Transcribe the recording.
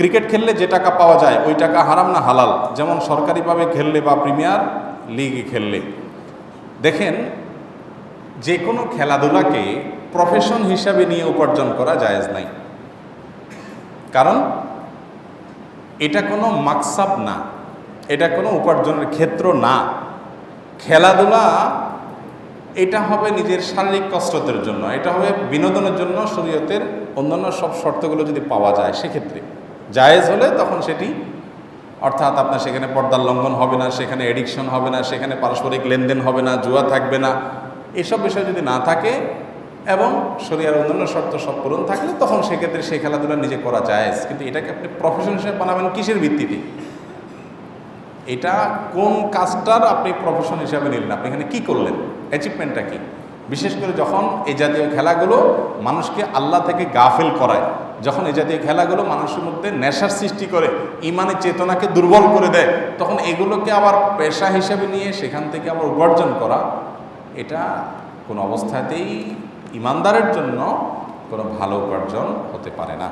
Cricket খেললে যে টাকা পাওয়া যায় ওই টাকা হারাম না হালাল? যেমন সরকারিভাবে খেললে বা প্রিমিয়ার লিগে খেললে। দেখেন, যে কোনো খেলাধুলাকে প্রফেশন হিসাবে নিয়ে উপার্জন করা জায়েজ নাই। কারণ এটা কোনো মাকসাব না, এটা কোনো উপার্জনের ক্ষেত্র না। খেলাধুলা এটা হবে নিজের শারীরিক কসরতের জন্য, এটা হবে বিনোদনের জন্য। শরীয়তের অন্যান্য সব শর্তগুলো যদি পাওয়া যায় সেক্ষেত্রে জায়েজ হলে তখন সেটি, অর্থাৎ আপনার সেখানে পর্দার লঙ্ঘন হবে না, সেখানে এডিকশন হবে না, সেখানে পারস্পরিক লেনদেন হবে না, জুয়া থাকবে না, এসব বিষয় যদি না থাকে এবং শরীয়তের অন্যান্য শর্ত সব পূরণ থাকলে তখন সেক্ষেত্রে সেই খেলাধুলা নিজে করা জায়েজ। কিন্তু এটাকে আপনি প্রফেশন হিসেবে বানাবেন কিসের ভিত্তিতে? এটা কোন কাজটার আপনি প্রফেশন হিসাবে নিলেন? আপনি এখানে কী করলেন? অ্যাচিভমেন্টটা কী? বিশেষ করে যখন এই জাতীয় খেলাগুলো মানুষকে আল্লাহ থেকে গাফেল করায়, যখন এই জাতীয় খেলাগুলো মানুষের মধ্যে নেশার সৃষ্টি করে, ইমানের চেতনাকে দুর্বল করে দেয়, তখন এগুলোকে আবার পেশা হিসেবে নিয়ে সেখান থেকে আবার উপার্জন করা, এটা কোনো অবস্থাতেই ইমানদারের জন্য কোনো ভালো উপার্জন হতে পারে না।